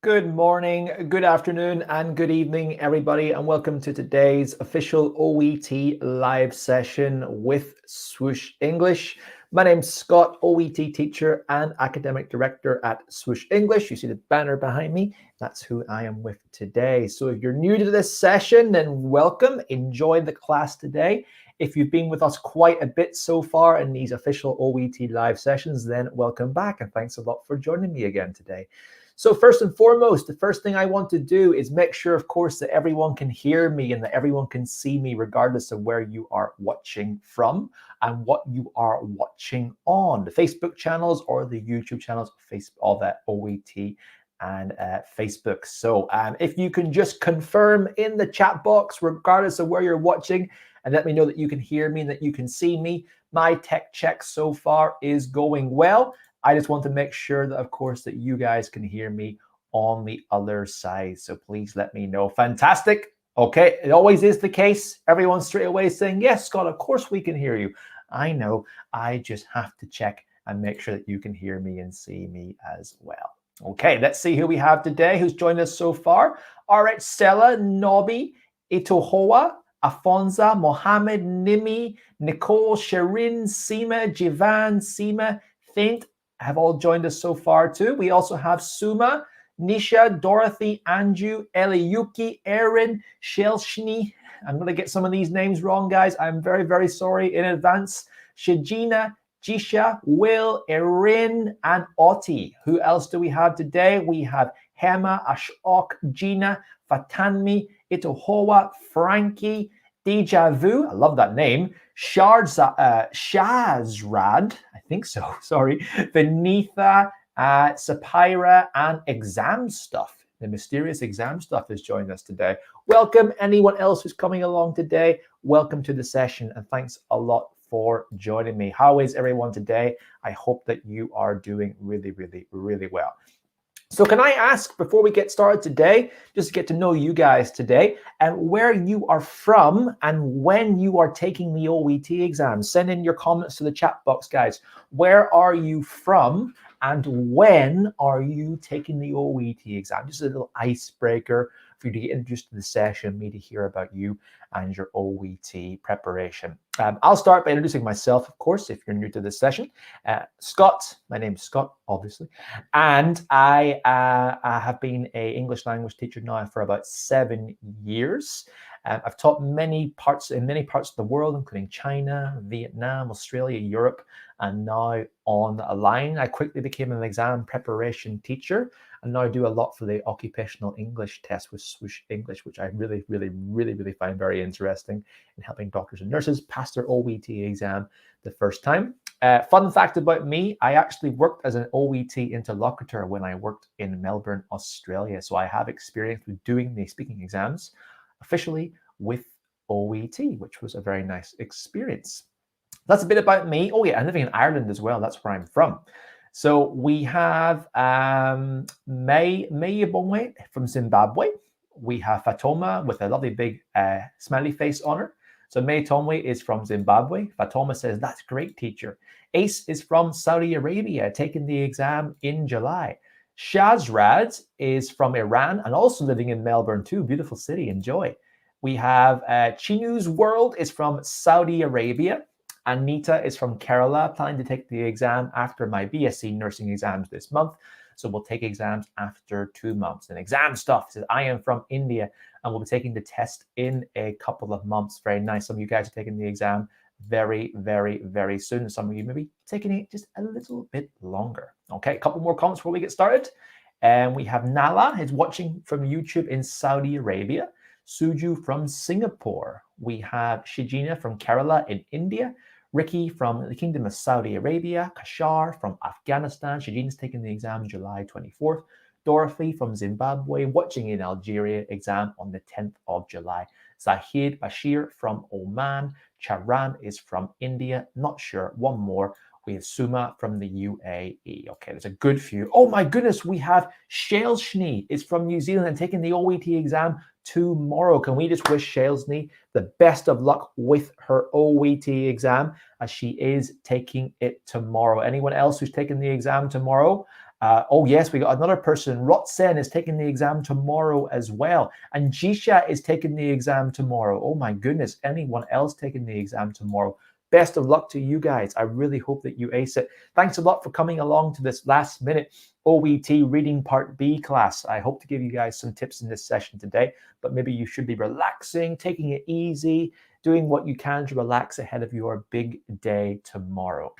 Good morning, good afternoon, and good evening, everybody, and welcome to today's official OET live session with Swoosh English. My name's Scott, OET teacher and academic director at Swoosh English. You see the banner behind me. That's who I am with today. So if you're new to this session, then welcome. Enjoy the class today. If you've been with us quite a bit so far in these official OET live sessions, then welcome back, and thanks a lot for joining me again today. So first and foremost, the first thing I want to do is make sure, of course, that everyone can hear me and that everyone can see me regardless of where you are watching from and what you are watching on, the Facebook channels or the YouTube channels, all that OET and Facebook. So if you can just confirm in the chat box, regardless of where you're watching, and let me know that you can hear me and that you can see me. My tech check so far is going well. I just want to make sure that, of course, that you guys can hear me on the other side. So please let me know. Fantastic. Okay, it always is the case. Everyone's straight away saying, yes, Scott, of course we can hear you. I know. I just have to check and make sure that you can hear me and see me as well. Okay, let's see who we have today, who's joined us so far. All right, Stella, Nobby, Itohoa, Afonso, Mohammed, Nimi, Nicole, Sherin, Seema, Jivan, Seema, Faint, have all joined us so far too. We also have Suma, Nisha, Dorothy, Anju, Eliyuki, Erin, Shelshni. I'm going to get some of these names wrong, guys. I'm very, very sorry in advance. Shajina, Jisha, Will, Erin, and Oti. Who else do we have today? We have Hema, Ashok, Gina, Fatanmi, Itohoa, Frankie, Deja Vu, I love that name. Shazrad, I think so, sorry. Vinitha, Sapira, and Exam Stuff. The mysterious Exam Stuff has joined us today. Welcome, anyone else who's coming along today. Welcome to the session, and thanks a lot for joining me. How is everyone today? I hope that you are doing really, really, really well. So can I ask, before we get started today, just to get to know you guys today, and where you are from and when you are taking the OET exam? Send in your comments to the chat box, guys. Where are you from and when are you taking the OET exam? Just a little icebreaker for you to get introduced to the session, me to hear about you and your OET preparation. I'll start by introducing myself, of course, if you're new to this session. Scott, my name is Scott, obviously, and I have been an English language teacher now for about 7 years. I've taught in many parts of the world, including China, Vietnam, Australia, Europe, and now online. I quickly became an exam preparation teacher and now do a lot for the occupational English test with Swoosh English, which I really, really, really, really find very interesting in helping doctors and nurses pass their OET exam the first time. Fun fact about me, I actually worked as an OET interlocutor when I worked in Melbourne, Australia. So I have experience with doing the speaking exams officially with OET, which was a very nice experience. That's a bit about me. Oh yeah, I'm living in Ireland as well. That's where I'm from. So we have May Yabongwe from Zimbabwe. We have Fatoma with a lovely big smiley face on her. So May Tomwe is from Zimbabwe. Fatoma says, that's great, teacher. Ace is from Saudi Arabia, taking the exam in July. Shazrad is from Iran and also living in Melbourne too. Beautiful city, enjoy. We have Chinu's World is from Saudi Arabia. Anita is from Kerala, planning to take the exam after my BSc nursing exams this month. So we'll take exams after 2 months. And Exam Stuff says, I am from India and we'll be taking the test in a couple of months. Very nice. Some of you guys are taking the exam very, very, very soon. Some of you may be taking it just a little bit longer. Okay, a couple more comments before we get started. And we have Nala, who's watching from YouTube in Saudi Arabia. Suju from Singapore. We have Shijina from Kerala in India. Ricky from the Kingdom of Saudi Arabia. Kashar from Afghanistan. Shijina's taking the exam July 24th. Dorothy from Zimbabwe, watching in Algeria, exam on the 10th of July. Zahid Bashir from Oman. Charan is from India. Not sure. One more. We have Suma from the UAE. Okay, there's a good few. Oh my goodness, we have Shaleshni is from New Zealand and taking the OET exam tomorrow. Can we just wish Shaleshni the best of luck with her OET exam as she is taking it tomorrow? Anyone else who's taking the exam tomorrow? Oh, yes, we got another person. Rotsen is taking the exam tomorrow as well. And Jisha is taking the exam tomorrow. Oh, my goodness. Anyone else taking the exam tomorrow? Best of luck to you guys. I really hope that you ace it. Thanks a lot for coming along to this last minute OET Reading Part B class. I hope to give you guys some tips in this session today, but maybe you should be relaxing, taking it easy, doing what you can to relax ahead of your big day tomorrow.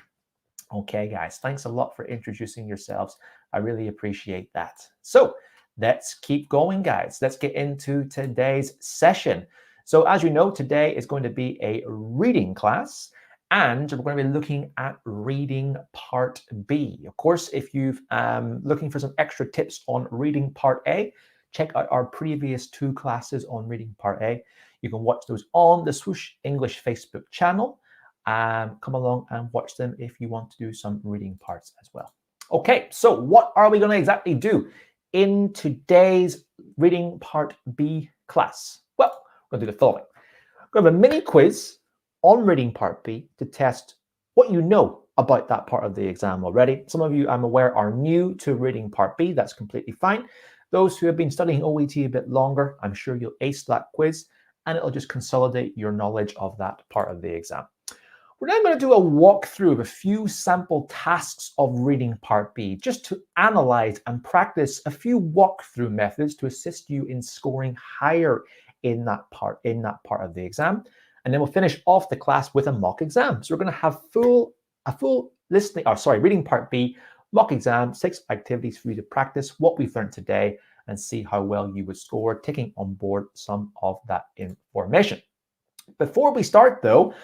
Okay, guys, thanks a lot for introducing yourselves. I really appreciate that. So let's keep going, guys. Let's get into today's session. So as you know, today is going to be a reading class, and we're going to be looking at reading part B. Of course, if you've looking for some extra tips on reading part A, check out our previous 2 classes on reading part A. You can watch those on the Swoosh English Facebook channel. Come along and watch them if you want to do some reading parts as well. Okay, so what are we going to exactly do in today's reading part B class? Well, we're going to do the following. We're going to have a mini quiz on reading part B to test what you know about that part of the exam already. Some of you, I'm aware, are new to reading part B. That's completely fine. Those who have been studying OET a bit longer, I'm sure you'll ace that quiz, and it'll just consolidate your knowledge of that part of the exam. We're now going to do a walkthrough of a few sample tasks of reading part B, just to analyze and practice a few walkthrough methods to assist you in scoring higher in that part of the exam. And then we'll finish off the class with a mock exam. So we're going to have a full reading part B, mock exam, 6 activities for you to practice what we've learned today and see how well you would score, taking on board some of that information. Before we start, though,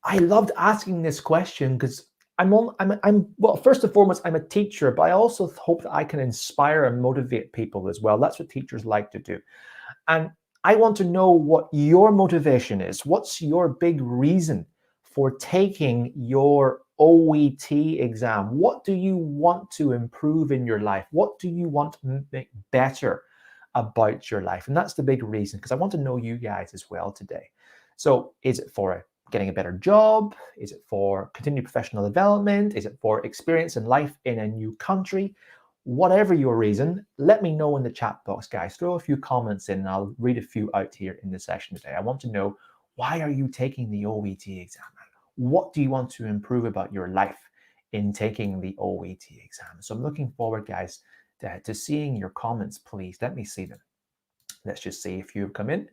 I loved asking this question because well, first and foremost, I'm a teacher, but I also hope that I can inspire and motivate people as well. That's what teachers like to do. And I want to know what your motivation is. What's your big reason for taking your OET exam? What do you want to improve in your life? What do you want to make better about your life? And that's the big reason, because I want to know you guys as well today. So is it for getting a better job? Is it for continued professional development? Is it for experience in life in a new country? Whatever your reason, let me know in the chat box, guys. Throw a few comments in and I'll read a few out here in the session today. I want to know, why are you taking the OET exam? What do you want to improve about your life in taking the OET exam? So I'm looking forward, guys, to seeing your comments, please. Let me see them. Let's just see if you've come in.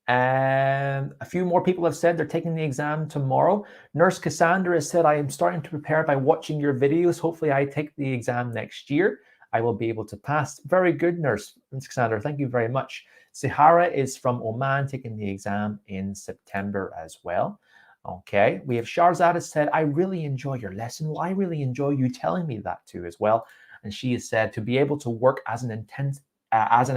And a few more people have said they're taking the exam tomorrow. Nurse Cassandra has said, I am starting to prepare by watching your videos. Hopefully I take the exam next year. I will be able to pass. Very good, Nurse Cassandra. Thank you very much. Sahara is from Oman, taking the exam in September as well. Okay, we have Sharzad has said, I really enjoy your lesson. Well, I really enjoy you telling me that too as well. And she has said, to be able to work as an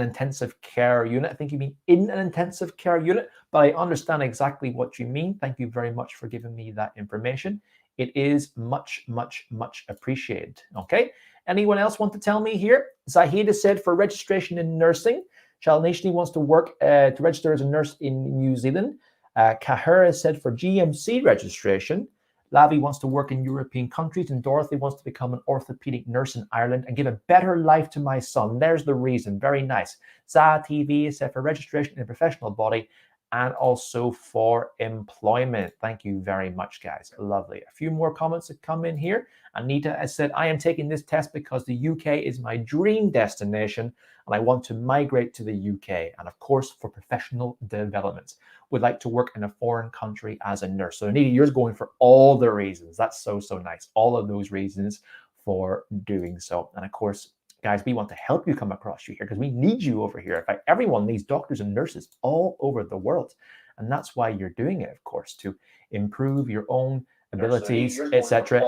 intensive care unit. I think you mean in an intensive care unit, but I understand exactly what you mean. Thank you very much for giving me that information. It is much, much, much appreciated. Okay. Anyone else want to tell me here? Zahid has said, for registration in nursing. Shalnishni wants to work to register as a nurse in New Zealand. Kahira said, for GMC registration. Lavi wants to work in European countries, and Dorothy wants to become an orthopedic nurse in Ireland and give a better life to my son. There's the reason. Very nice. Zah TV said, for registration in a professional body and also for employment. Thank you very much, guys. Lovely. A few more comments that come in here. Anita has said, I am taking this test because the UK is my dream destination and I want to migrate to the UK. And of course, for professional development. Would like to work in a foreign country as a nurse. So Anita, you're going for all the reasons. That's so, so nice. All of those reasons for doing so. And of course, guys, we want to help you come across you here because we need you over here. In fact, everyone needs doctors and nurses all over the world. And that's why you're doing it, of course, to improve your own abilities, etc.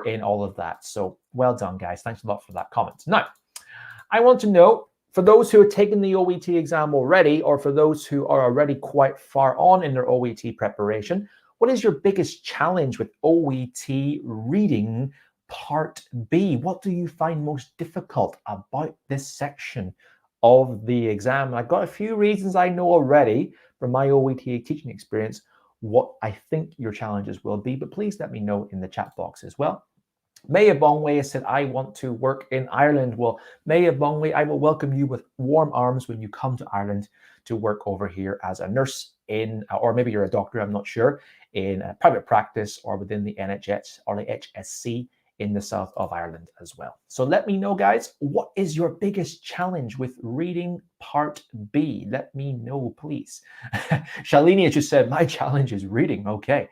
in all of that. So well done, guys. Thanks a lot for that comment. Now, I want to know, for those who are taking the OET exam already, or for those who are already quite far on in their OET preparation, what is your biggest challenge with OET reading part B? What do you find most difficult about this section of the exam? I've got a few reasons I know already from my OET teaching experience what I think your challenges will be, but please let me know in the chat box as well. Maya Bongwei has said, I want to work in Ireland. Well, Maya Bongwei, I will welcome you with warm arms when you come to Ireland to work over here as a nurse in, or maybe you're a doctor, I'm not sure, in a private practice or within the NHS or the HSC in the south of Ireland as well. So let me know, guys, what is your biggest challenge with reading part B? Let me know, please. Shalini has just said, my challenge is reading. Okay.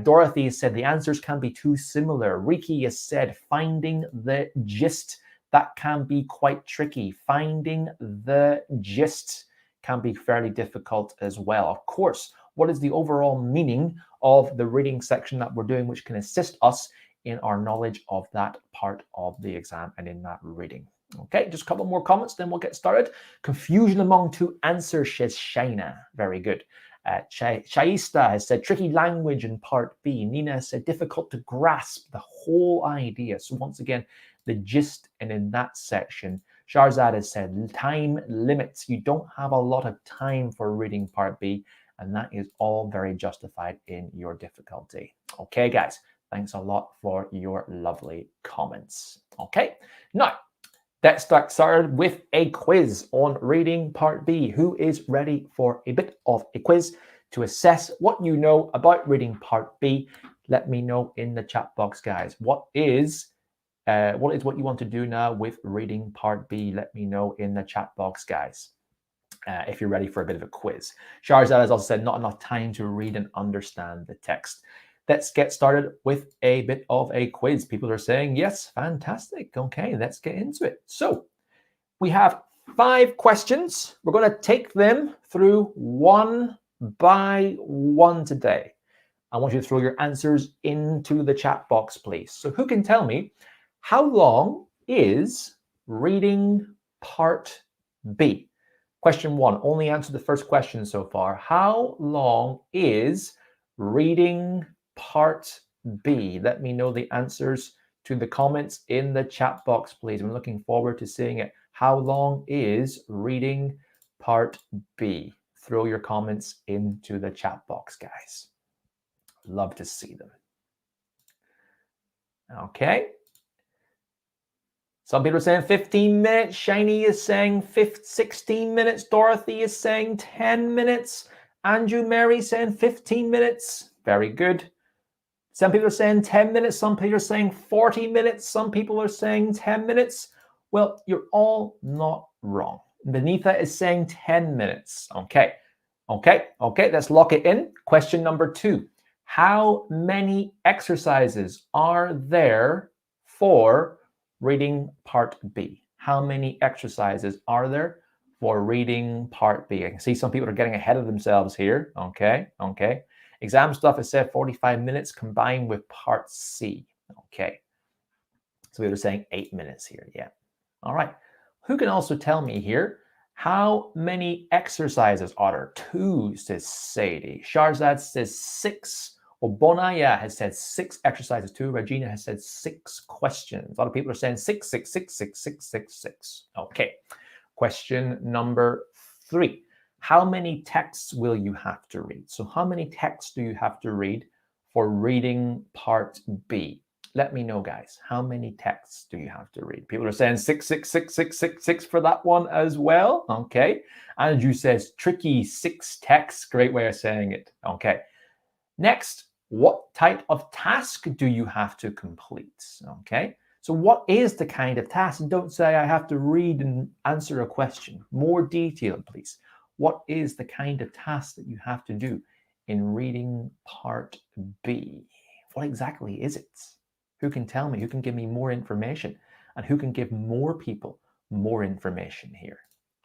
Dorothy has said the answers can be too similar. Riki has said finding the gist. That can be quite tricky. Finding the gist can be fairly difficult as well. Of course, what is the overall meaning of the reading section that we're doing, which can assist us in our knowledge of that part of the exam and in that reading? Okay, just a couple more comments, then we'll get started. Confusion among two answers, says Shaina. Very good. Shaista has said tricky language in part B. Nina has said difficult to grasp the whole idea. So once again, the gist and in that section. Sharzad has said time limits. You don't have a lot of time for reading part B, and that is all very justified in your difficulty. Okay, guys, thanks a lot for your lovely comments. Okay, now let's start started with a quiz on reading part B. Who is ready for a bit of a quiz to assess what you know about reading part B? Let me know in the chat box, guys. What is what you want to do now with reading part B? Let me know in the chat box, guys. If you're ready for a bit of a quiz. Sharzad has also said not enough time to read and understand the text. Let's get started with a bit of a quiz. People are saying yes, fantastic. Okay, let's get into it. So we have 5 questions. We're going to take them through one by one today. I want you to throw your answers into the chat box, please. So who can tell me how long is reading part B? Question 1, only answer the first question so far. How long is reading part B? Let me know the answers to the comments in the chat box, please. I'm looking forward to seeing it. How long is reading part B? Throw your comments into the chat box, guys. Love to see them. Okay. Some people are saying 15 minutes. Shiny is saying 16 minutes. Dorothy is saying 10 minutes. Andrew Mary saying 15 minutes. Very good. Some people are saying 10 minutes. Some people are saying 40 minutes. Some people are saying 10 minutes. Well, you're all not wrong. Benita is saying 10 minutes. Okay. Let's lock it in. Question number 2. How many exercises are there for reading part B? How many exercises are there for reading part B? I can see some people are getting ahead of themselves here. Okay. Exam stuff is said 45 minutes combined with part C. Okay. So we were saying 8 minutes here. Yeah. All right. Who can also tell me here how many exercises are there? 2, says Sadie. Sharzad says 6. Obonaya has said 6 exercises too. Regina has said 6 questions. A lot of people are saying 6, 6, 6, 6, 6, 6, 6. Okay. Question number 3. How many texts will you have to read? So how many texts do you have to read for reading part B? Let me know, guys. How many texts do you have to read? People are saying 6, 6, 6, 6, 6, 6 for that one as well. Okay. Andrew says tricky 6 texts. Great way of saying it. Okay. Next, what type of task do you have to complete? Okay. So what is the kind of task? And don't say I have to read and answer a question. More detail, please. What is the kind of task that you have to do in reading part B? What exactly is it? Who can tell me? Who can give me more information? And who can give more people more information here?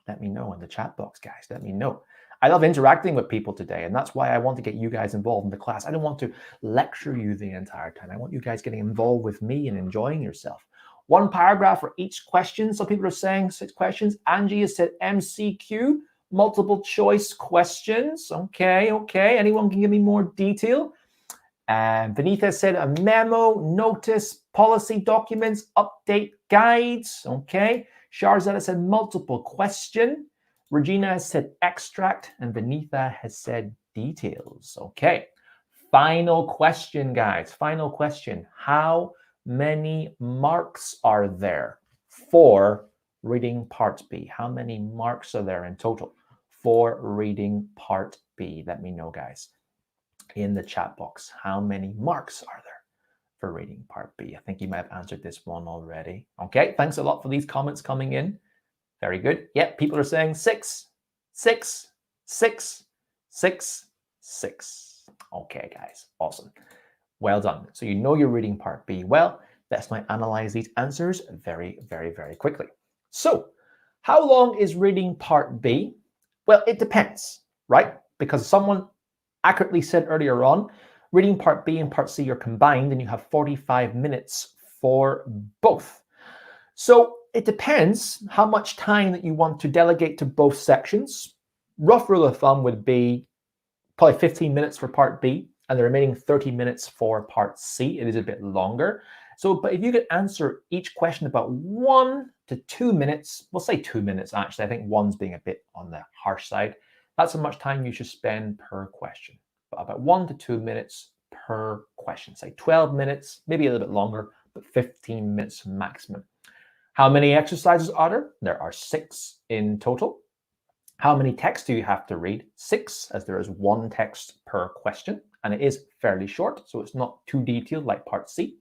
Let me know in the chat box, guys. Let me know. I love interacting with people today, and that's why I want to get you guys involved in the class. I don't want to lecture you the entire time. I want you guys getting involved with me and enjoying yourself. 1 paragraph for each question. Some people are saying 6 questions. Angie has said MCQ, multiple choice questions. Okay. Anyone can give me more detail? And Benita said a memo, notice, policy documents, update guides. Okay. Sharzad said multiple question. Regina has said extract. And Benita has said details. Okay. Final question, guys. Final question. How many marks are there for reading part B? How many marks are there in total for reading part B? Let me know, guys, in the chat box. How many marks are there for reading part B? I think you might have answered this one already. Okay, thanks a lot for these comments coming in. Very good. Yeah, people are saying 6, 6, 6, 6, 6. Okay, guys, awesome. Well done. So you know you're reading part B well. Let's now analyze these answers very, very, very quickly. So how long is reading part B? Well, it depends, right? Because someone accurately said earlier on, reading part B and part C are combined and you have 45 minutes for both. So it depends how much time that you want to delegate to both sections. Rough rule of thumb would be probably 15 minutes for part B and the remaining 30 minutes for part C. It is a bit longer. So, but if you could answer each question about 1 to 2 minutes, we'll say 2 minutes actually, I think one's being a bit on the harsh side. That's how much time you should spend per question. But about 1 to 2 minutes per question. Say 12 minutes, maybe a little bit longer, but 15 minutes maximum. How many exercises are there? There are 6 in total. How many texts do you have to read? 6, as there is 1 text per question, and it is fairly short, so it's not too detailed like part C.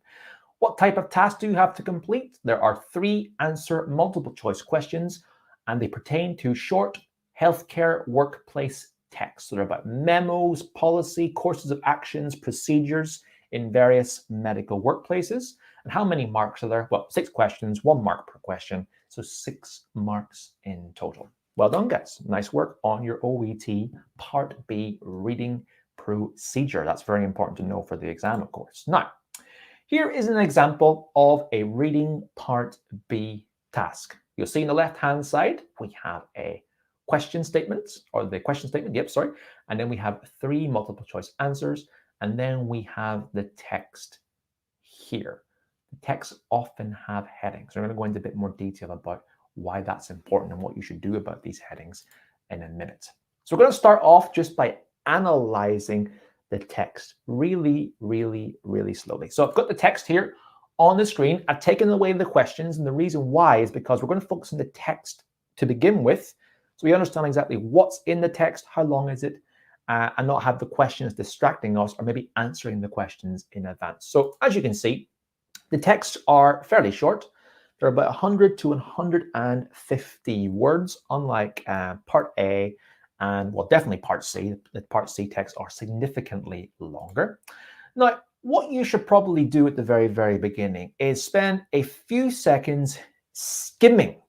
What type of task do you have to complete? There are 3 answer multiple choice questions, and they pertain to short healthcare workplace texts. So they're about memos, policy, courses of actions, procedures in various medical workplaces. And how many marks are there? Well, 6 questions, 1 mark per question, so 6 marks in total. Well done, guys. Nice work on your OET Part B reading procedure. That's very important to know for the exam, of course. Now, here is an example of a reading Part B task. You'll see on the left-hand side, we have a question statement, or the question statement, and then we have 3 multiple choice answers, and then we have the text here. The texts often have headings. We're going to go into a bit more detail about why that's important and what you should do about these headings in a minute. So we're going to start off just by analyzing the text really, really, really slowly. So I've got the text here on the screen. I've taken away the questions, and the reason why is because we're going to focus on the text to begin with, so we understand exactly what's in the text, how long is it, and not have the questions distracting us or maybe answering the questions in advance. So as you can see, the texts are fairly short. They're about 100 to 150 words, unlike Part A and, well, definitely Part C. The Part C texts are significantly longer. Now, what you should probably do at the very, very beginning is spend a few seconds skimming.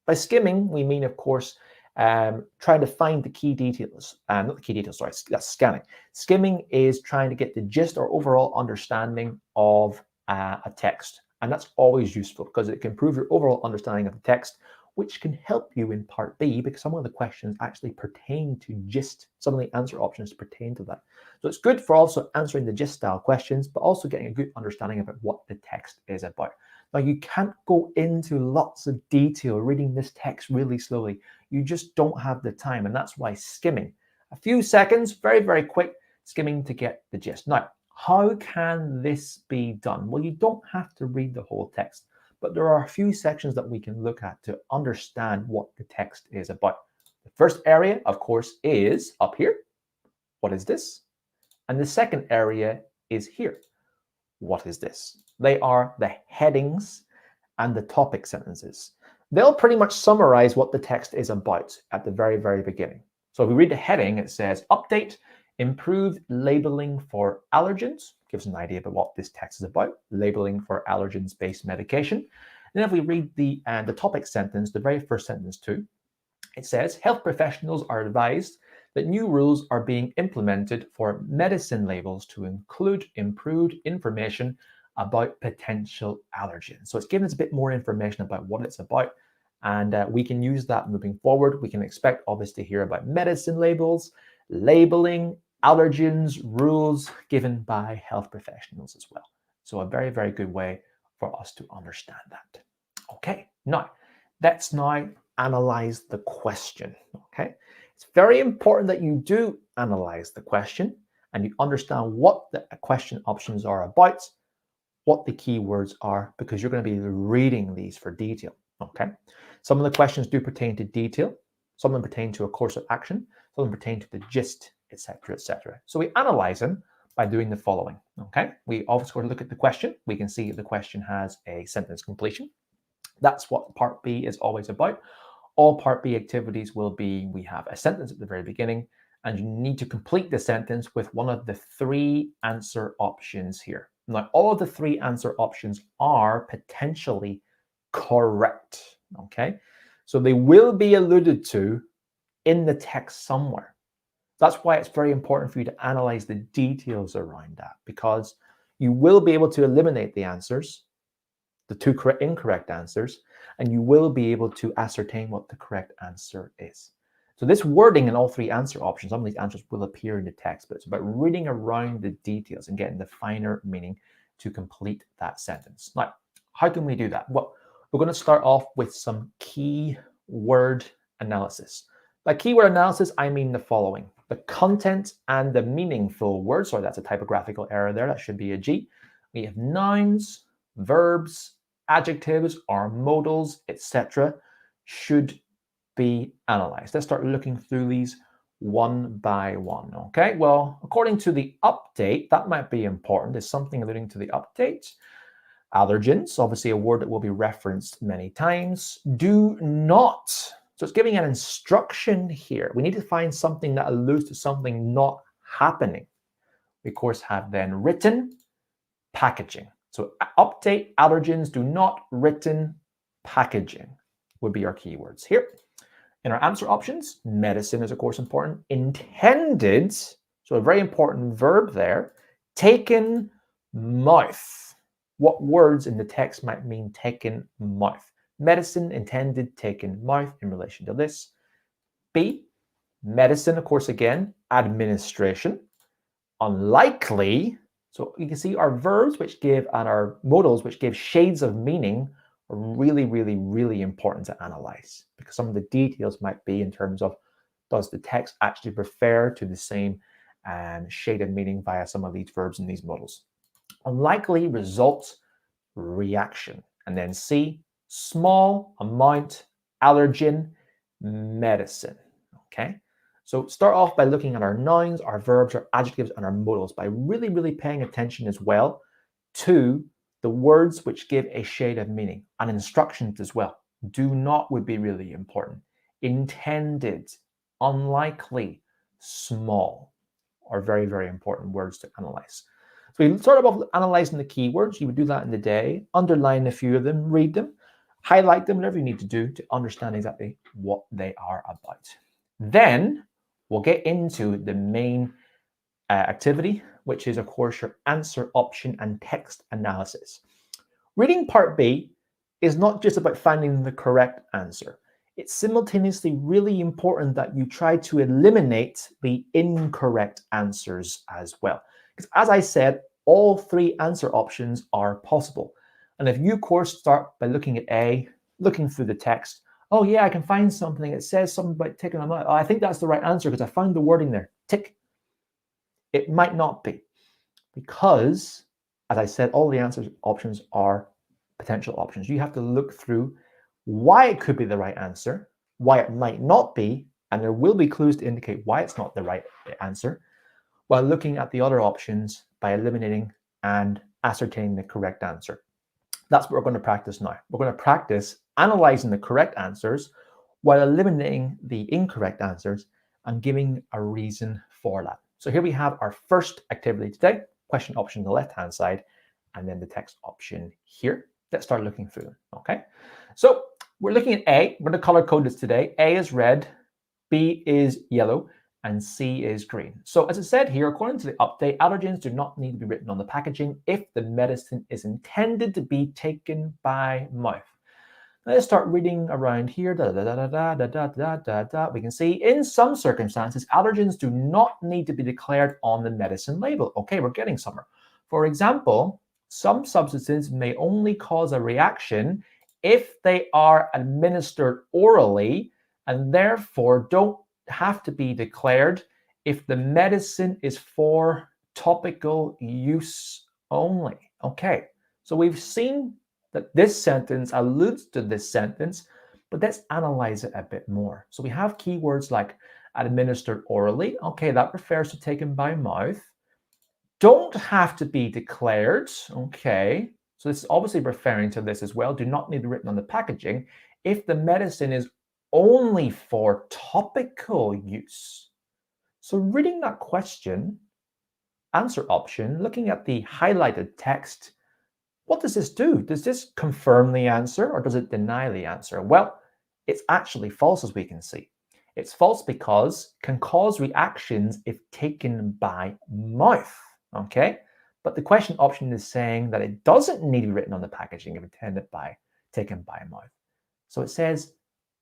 By skimming, we mean, of course, trying to find the key details. Not the key details, sorry, that's scanning. Skimming is trying to get the gist or overall understanding of a text. And that's always useful because it can improve your overall understanding of the text, which can help you in Part B because some of the questions actually pertain to gist. Some of the answer options pertain to that. So it's good for also answering the gist style questions, but also getting a good understanding about what the text is about. Now, you can't go into lots of detail reading this text really slowly. You just don't have the time, and that's why skimming. A few seconds, very, very quick skimming to get the gist. Now, how can this be done? Well, you don't have to read the whole text, but there are a few sections that we can look at to understand what the text is about. The first area, of course, is up here. What is this? And the second area is here. What is this? They are the headings and the topic sentences. They'll pretty much summarize what the text is about at the very, very beginning. So if we read the heading, it says update, improved labeling for allergens. Gives an idea about what this text is about, labeling for allergens-based medication. And then if we read the topic sentence, the very first sentence too, it says health professionals are advised that new rules are being implemented for medicine labels to include improved information about potential allergens. So it's giving us a bit more information about what it's about, and we can use that moving forward. We can expect obviously to hear about medicine labels, labeling, allergens, rules given by health professionals as well. So a very, very good way for us to understand that. Okay, now let's now analyze the question. Okay, it's very important that you do analyze the question and you understand what the question options are about. what the keywords are because you're going to be reading these for detail, okay? Some of the questions do pertain to detail. Some of them pertain to a course of action. Some of them pertain to the gist, etc., etc. So we analyze them by doing the following, okay? We always go to look at the question. We can see the question has a sentence completion. That's what part B is always about. All part B activities will be, we have a sentence at the very beginning, and you need to complete the sentence with one of the 3 answer options here. Now, all of the 3 answer options are potentially correct, okay? So they will be alluded to in the text somewhere. That's why it's very important for you to analyze the details around that, because you will be able to eliminate the answers, the 2 incorrect answers, and you will be able to ascertain what the correct answer is. So this wording in all 3 answer options, some of these answers will appear in the text, but it's about reading around the details and getting the finer meaning to complete that sentence. Now, how can we do that? Well, we're going to start off with some keyword analysis. By keyword analysis, I mean the following: the content and the meaningful words. Sorry, that's a typographical error there. That should be a G. We have nouns, verbs, adjectives, or modals, etc. should be analyzed. Let's start looking through these one by one, okay? Well, according to the update, that might be important. There's something alluding to the update. Allergens, obviously a word that will be referenced many times. Do not. So it's giving an instruction here. We need to find something that alludes to something not happening. We, of course, have then written, packaging. So update, allergens, do not, written, packaging would be our keywords here. In our answer options, medicine is, of course, important. Intended, so a very important verb there. Taken, mouth. What words in the text might mean taken, mouth? Medicine, intended, taken, mouth in relation to this. B, medicine, of course, again, administration. Unlikely, so you can see our verbs which give and our modals which give shades of meaning are really, really, really important to analyze, because some of the details might be in terms of, does the text actually refer to the same shade of meaning via some of these verbs and these modals. Unlikely results, reaction. And then C, small amount, allergen, medicine. Okay. So start off by looking at our nouns, our verbs, our adjectives, and our modals by really, really paying attention as well to the words which give a shade of meaning, and instructions as well. Do not would be really important. Intended, unlikely, small are very, very important words to analyze. So we start off analyzing the keywords. You would do that in the day, underline a few of them, read them, highlight them, whatever you need to do to understand exactly what they are about. Then we'll get into the main activity, which is, of course, your answer option and text analysis. Reading part B is not just about finding the correct answer. It's simultaneously really important that you try to eliminate the incorrect answers as well. Because as I said, all 3 answer options are possible. And if you, of course, start by looking at A, looking through the text, oh yeah, I can find something that says something about ticking. Oh, I think that's the right answer because I found the wording there. Tick. It might not be, because, as I said, all the answer options are potential options. You have to look through why it could be the right answer, why it might not be, and there will be clues to indicate why it's not the right answer, while looking at the other options by eliminating and ascertaining the correct answer. That's what we're going to practice now. We're going to practice analyzing the correct answers while eliminating the incorrect answers and giving a reason for that. So here we have our first activity today, question option on the left-hand side, and then the text option here. Let's start looking through them, okay? So we're looking at A. We're going to color code this today. A is red, B is yellow, and C is green. So as I said here, according to the update, allergens do not need to be written on the packaging if the medicine is intended to be taken by mouth. Let's start reading around here. We can see in some circumstances, allergens do not need to be declared on the medicine label. Okay, we're getting somewhere. For example, some substances may only cause a reaction if they are administered orally and therefore don't have to be declared if the medicine is for topical use only. Okay, So we've seen that this sentence alludes to this sentence, but let's analyze it a bit more. So we have keywords like administered orally. Okay, that refers to taken by mouth. Don't have to be declared. Okay, so this is obviously referring to this as well. Do not need written on the packaging if the medicine is only for topical use. So reading that question, answer option, looking at the highlighted text, what does this do? Does this confirm the answer or does it deny the answer? Well, it's actually false, as we can see. It's false because can cause reactions if taken by mouth, okay? But the question option is saying that it doesn't need to be written on the packaging if intended by taken by mouth. So it says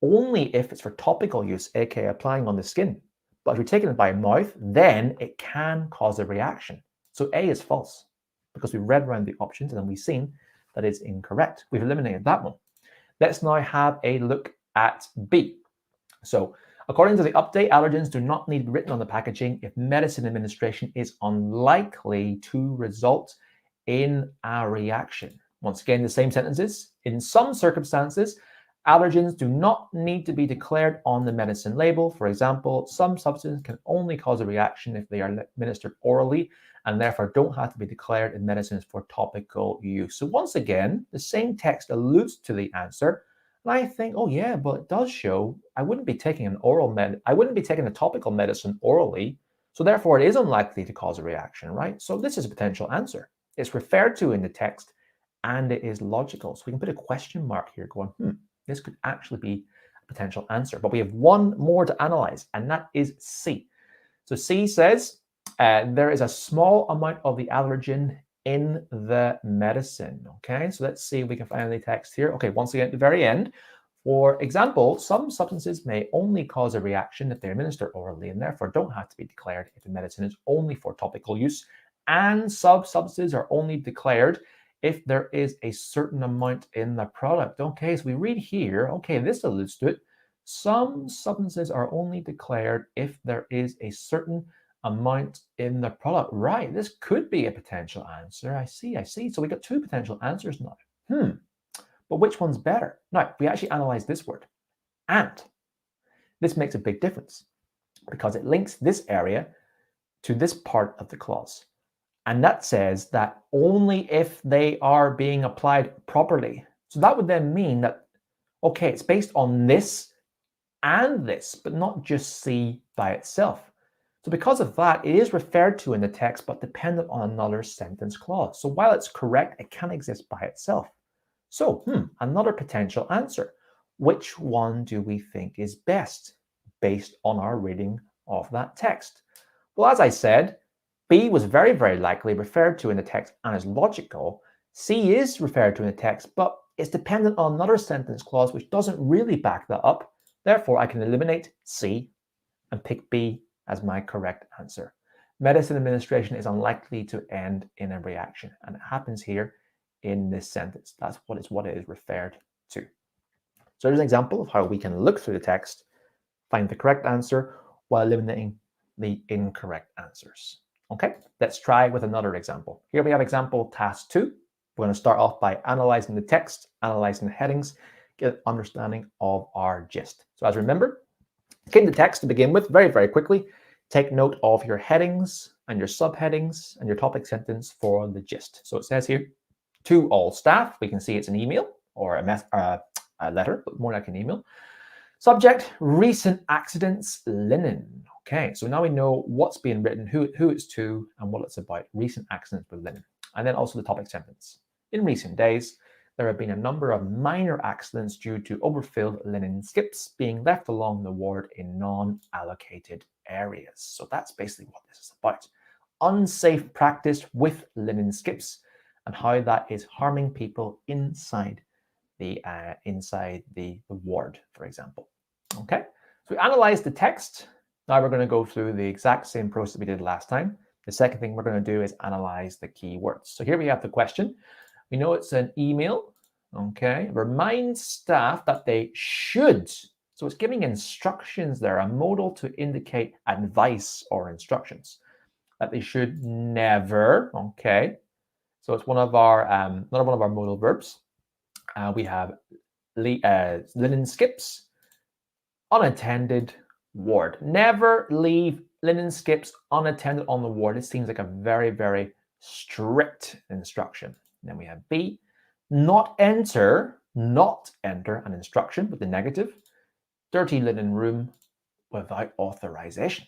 only if it's for topical use, aka applying on the skin. But if you're taking it by mouth, then it can cause a reaction. So A is false because we read around the options and then we've seen that it's incorrect. We've eliminated that one. Let's now have a look at B. So according to the update, allergens do not need to be written on the packaging if medicine administration is unlikely to result in a reaction. Once again, the same sentences. In some circumstances, allergens do not need to be declared on the medicine label. For example, some substances can only cause a reaction if they are administered orally and therefore don't have to be declared in medicines for topical use. So once again, the same text alludes to the answer. And I think, oh yeah, but it does show I wouldn't be taking a topical medicine orally. So therefore it is unlikely to cause a reaction, right? So this is a potential answer. It's referred to in the text and it is logical. So we can put a question mark here going, this could actually be a potential answer. But we have one more to analyze, and that is C. So C says there is a small amount of the allergen in the medicine. Okay, so let's see if we can find the text here. Okay, once again at the very end. For example, some substances may only cause a reaction if they're administered orally and therefore don't have to be declared if the medicine is only for topical use. And some substances are only declared if there is a certain amount in the product. Okay, so we read here, okay, this alludes to it. Some substances are only declared if there is a certain amount in the product. Right, this could be a potential answer. I see. So we got two potential answers now. But which one's better? Now, we actually analyze this word, and. This makes a big difference because it links this area to this part of the clause. And that says that only if they are being applied properly. So that would then mean that, okay, it's based on this and this, but not just C by itself. So because of that, it is referred to in the text, but dependent on another sentence clause. So while it's correct, it can exist by itself. So, another potential answer. Which one do we think is best based on our reading of that text? Well, as I said, B was very, very likely referred to in the text and is logical. C is referred to in the text, but it's dependent on another sentence clause which doesn't really back that up. Therefore, I can eliminate C and pick B as my correct answer. Medicine administration is unlikely to end in a reaction, and it happens here in this sentence. That's what it is referred to. So there's an example of how we can look through the text, find the correct answer while eliminating the incorrect answers. Okay, let's try with another example. Here we have example task 2. We're going to start off by analyzing the text, analyzing the headings, get an understanding of our gist. So as remember, in the text to begin with, very, very quickly, take note of your headings and your subheadings and your topic sentence for the gist. So it says here, to all staff, we can see it's an email or a letter, but more like an email. Subject, recent accidents, linen. Okay, so now we know what's being written, who it's to, and what it's about. Recent accidents with linen. And then also the topic sentence. In recent days, there have been a number of minor accidents due to overfilled linen skips being left along the ward in non-allocated areas. So that's basically what this is about. Unsafe practice with linen skips and how that is harming people inside the ward, for example. Okay, so we analyzed the text. Now we're going to go through the exact same process we did last time. The second thing we're going to do is analyze the keywords. So here we have the question. We know it's an email. Okay, remind staff that they should. So it's giving instructions there, a modal to indicate advice or instructions. That they should never, okay, So it's another one of our modal verbs. We have linen skips, unattended, ward. Never leave linen skips unattended on the ward. It seems like a very, very strict instruction. And then we have B, not enter an instruction with the negative. Dirty linen room without authorization.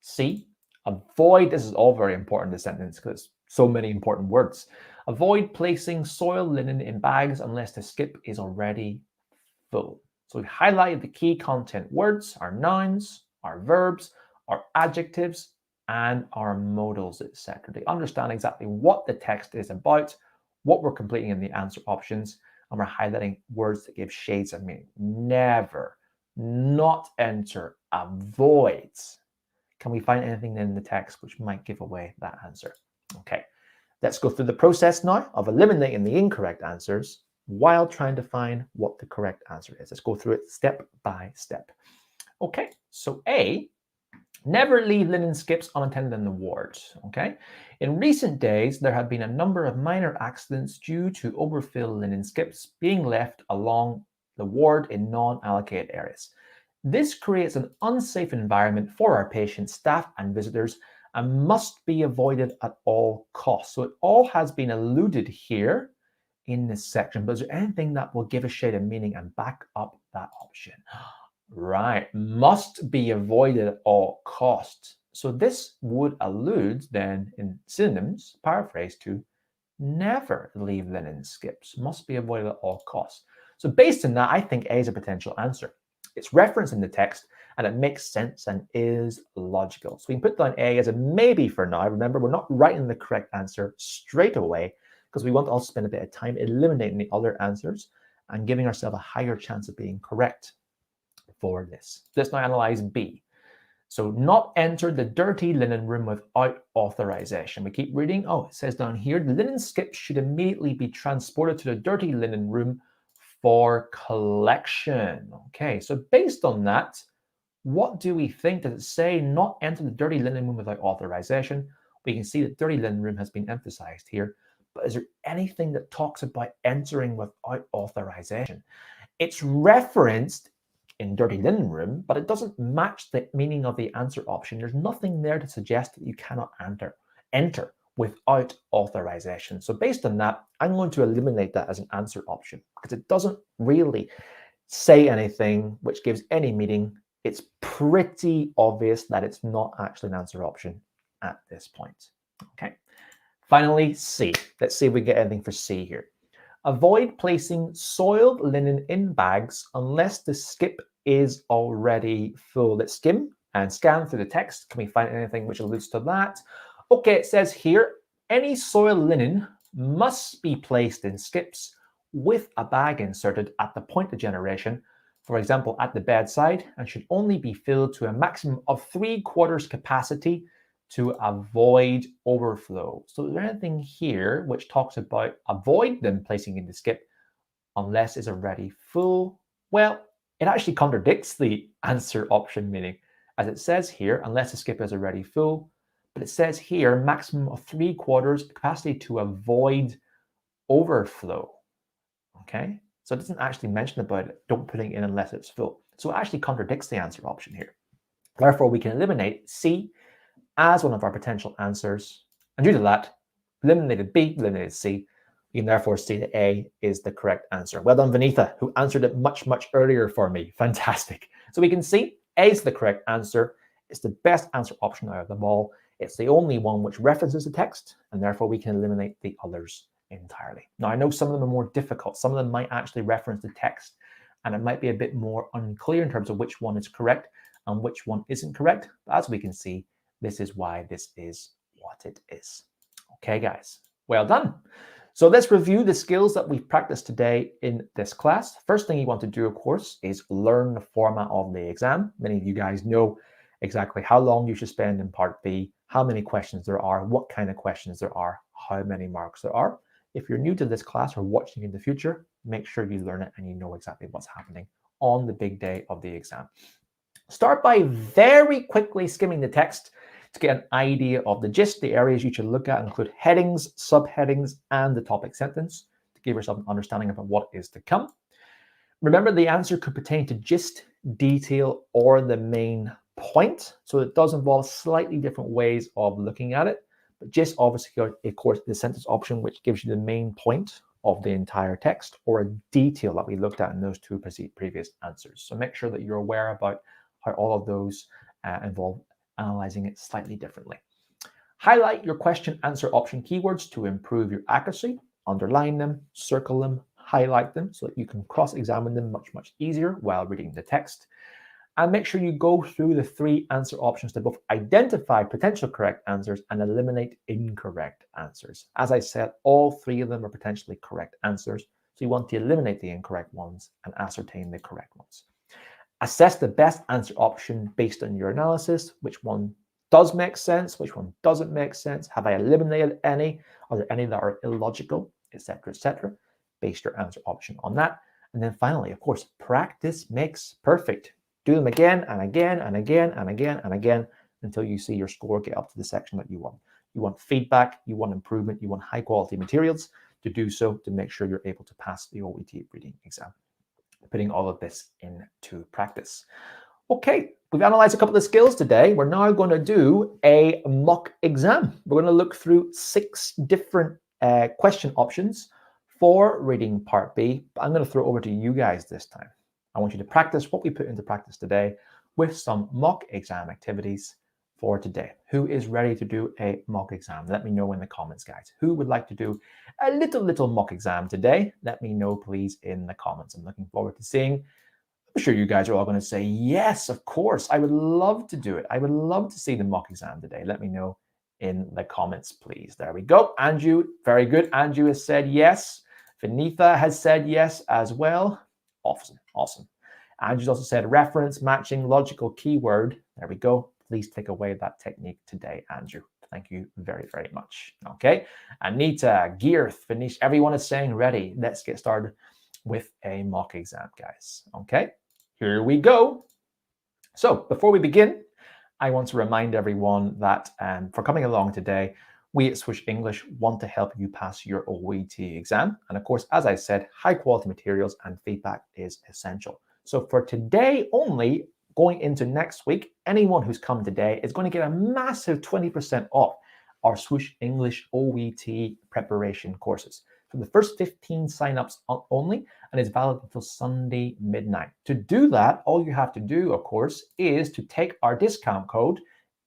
C, avoid, this is all very important, this sentence, because so many important words. Avoid placing soiled linen in bags unless the skip is already full. So we've highlighted the key content words, our nouns, our verbs, our adjectives, and our modals, etc. To understand exactly what the text is about, what we're completing in the answer options, and we're highlighting words that give shades of meaning. Never, not enter, avoid. Can we find anything in the text which might give away that answer? Okay, let's go through the process now of eliminating the incorrect answers while trying to find what the correct answer is. Let's go through it step by step. Okay, so A, never leave linen skips unattended in the ward. Okay, in recent days, there have been a number of minor accidents due to overfilled linen skips being left along the ward in non-allocated areas. This creates an unsafe environment for our patients, staff, and visitors and must be avoided at all costs. So it all has been alluded here in this section, but is there anything that will give a shade of meaning and back up that option? Right, must be avoided at all costs. So this would allude then in synonyms, paraphrase to never leave linen skips, must be avoided at all costs. So based on that, I think A is a potential answer. It's referenced in the text and it makes sense and is logical. So we can put down A as a maybe for now. Remember, we're not writing the correct answer straight away because we want to also spend a bit of time eliminating the other answers and giving ourselves a higher chance of being correct for this. Let's now analyze B. So not enter the dirty linen room without authorization. We keep reading. Oh, it says down here, the linen skips should immediately be transported to the dirty linen room for collection. Okay, so based on that, what do we think? Does it say not enter the dirty linen room without authorization? We can see that dirty linen room has been emphasized here, but is there anything that talks about entering without authorization? It's referenced in dirty linen room, but it doesn't match the meaning of the answer option. There's nothing there to suggest that you cannot enter without authorization. So based on that, I'm going to eliminate that as an answer option because it doesn't really say anything which gives any meaning. It's pretty obvious that it's not actually an answer option at this point. Okay. Finally, C. Let's see if we get anything for C here. Avoid placing soiled linen in bags unless the skip is already full. Let's skim and scan through the text. Can we find anything which alludes to that? Okay, it says here, any soiled linen must be placed in skips with a bag inserted at the point of generation, for example, at the bedside, and should only be filled to a maximum of 3/4 capacity to avoid overflow. So is there anything here which talks about avoid them placing in the skip unless it's already full? Well, it actually contradicts the answer option meaning, as it says here, unless the skip is already full, but it says here maximum of 3/4 capacity to avoid overflow. Okay, so it doesn't actually mention about it, don't put it in unless it's full. So it actually contradicts the answer option here. Therefore, we can eliminate C as one of our potential answers. And due to that, eliminated B, eliminated C. We can therefore see that A is the correct answer. Well done, Vanitha, who answered it much, much earlier for me. Fantastic. So we can see A is the correct answer. It's the best answer option out of them all. It's the only one which references the text, and therefore we can eliminate the others entirely. Now, I know some of them are more difficult. Some of them might actually reference the text, and it might be a bit more unclear in terms of which one is correct and which one isn't correct. But as we can see, this is why this is what it is. Okay, guys, well done. So let's review the skills that we've practiced today in this class. First thing you want to do, of course, is learn the format of the exam. Many of you guys know exactly how long you should spend in part B, how many questions there are, what kind of questions there are, how many marks there are. If you're new to this class or watching in the future, make sure you learn it and you know exactly what's happening on the big day of the exam. Start by very quickly skimming the text. To get an idea of the gist, the areas you should look at include headings, subheadings, and the topic sentence to give yourself an understanding about what is to come. Remember, the answer could pertain to gist, detail, or the main point. So it does involve slightly different ways of looking at it. But gist, obviously, of course, the sentence option, which gives you the main point of the entire text, or a detail that we looked at in those two previous answers. So make sure that you're aware about how all of those involve analyzing it slightly differently. Highlight your question answer option keywords to improve your accuracy. Underline them, circle them, highlight them so that you can cross-examine them much easier while reading the text. And make sure you go through the 3 answer options to both identify potential correct answers and eliminate incorrect answers. As I said, all 3 of them are potentially correct answers. So you want to eliminate the incorrect ones and ascertain the correct ones. Assess the best answer option based on your analysis. Which one does make sense? Which one doesn't make sense? Have I eliminated any? Are there any that are illogical, etc., etc.? Base your answer option on that. And then finally, of course, practice makes perfect. Do them again and again and again and again and again until you see your score get up to the section that you want. You want feedback, you want improvement, you want high quality materials to do so to make sure you're able to pass the OET reading exam. Putting all of this into practice. Okay, we've analyzed a couple of skills today. We're now going to do a mock exam. We're going to look through 6 different question options for reading part B. But I'm going to throw it over to you guys this time. I want you to practice what we put into practice today with some mock exam activities for today. Who is ready to do a mock exam? Let me know in the comments, guys. Who would like to do a little mock exam today? Let me know, please, in the comments. I'm looking forward to seeing. I'm sure you guys are all going to say, yes, of course. I would love to do it. I would love to see the mock exam today. Let me know in the comments, please. There we go. Andrew, very good. Andrew has said yes. Vinitha has said yes as well. Awesome, awesome. Andrew's also said reference, matching, logical keyword. There we go. Please take away that technique today, Andrew. Thank you very much. Okay. Anita, Geerth, Vanish, everyone is saying ready. Let's get started with a mock exam, guys. Okay, here we go. So before we begin, I want to remind everyone that for coming along today, we at Swoosh English want to help you pass your OET exam. And of course, as I said, high quality materials and feedback is essential. So for today only, going into next week, anyone who's come today is going to get a massive 20% off our Swoosh English OET preparation courses. For the first 15 signups only, and it's valid until Sunday midnight. To do that, all you have to do, of course, is to take our discount code,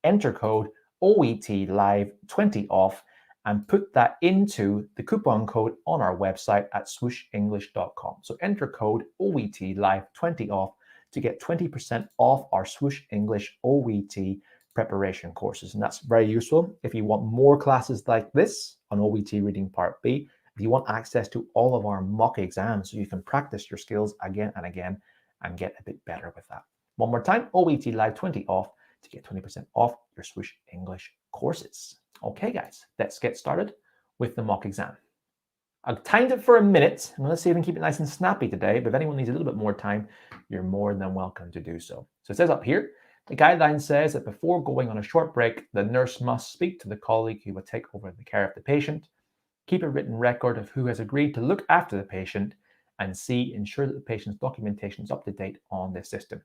enter code OET Live 20 off, and put that into the coupon code on our website at swooshenglish.com. So enter code OET Live 20 off to get 20% off our Swoosh English OET preparation courses. And that's very useful if you want more classes like this on OET Reading Part B. If you want access to all of our mock exams so you can practice your skills again and again and get a bit better with that. One more time, OET Live 20 off to get 20% off your Swoosh English courses. Okay, guys, let's get started with the mock exam. I've timed it for a minute. I'm going to see if I can keep it nice and snappy today, but if anyone needs a little bit more time, you're more than welcome to do so. So it says up here, the guideline says that before going on a short break, the nurse must speak to the colleague who will take over the care of the patient, keep a written record of who has agreed to look after the patient, and ensure that the patient's documentation is up to date on the system.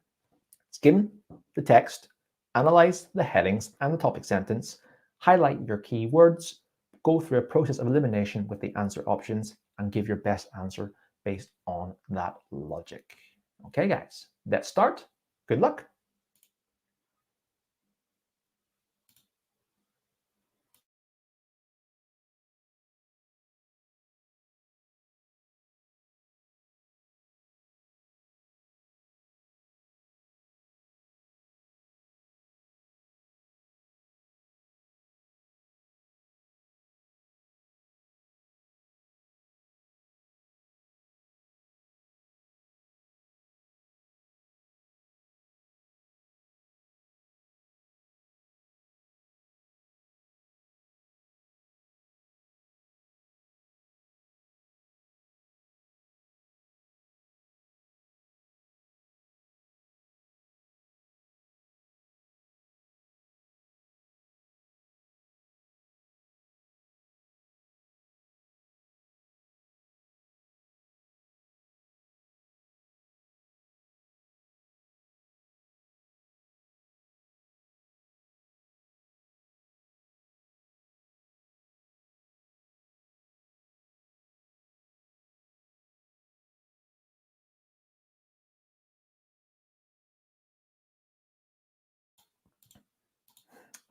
Skim the text, analyze the headings and the topic sentence, highlight your key words, go through a process of elimination with the answer options, and give your best answer based on that logic. Okay, guys, let's start. Good luck.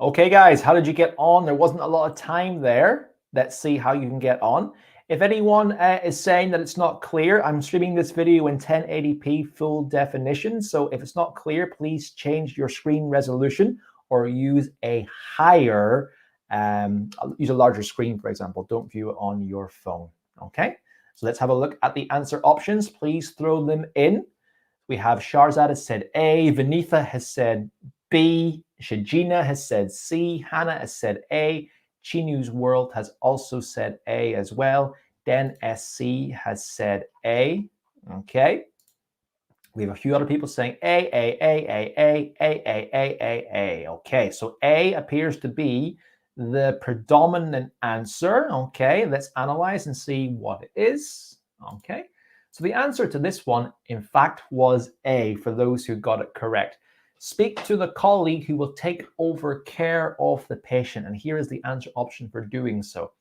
Okay, guys, how did you get on? There wasn't a lot of time there. Let's see how you can get on. If anyone is saying that it's not clear, I'm streaming this video in 1080p full definition. So if it's not clear, please change your screen resolution or use a higher, use a larger screen, for example. Don't view it on your phone. Okay, so let's have a look at the answer options. Please throw them in. We have Sharzad has said A, Vinitha has said B, Shajina has said C, Hannah has said A, Chinu's World has also said A as well. Den SC has said A. Okay. We have a few other people saying A, A, A, A, A, A, A, A, A, A. Okay, so A appears to be the predominant answer. Okay, let's analyze and see what it is. Okay, so the answer to this one, in fact, was A for those who got it correct. Speak to the colleague who will take over care of the patient. And here is the answer option for doing so.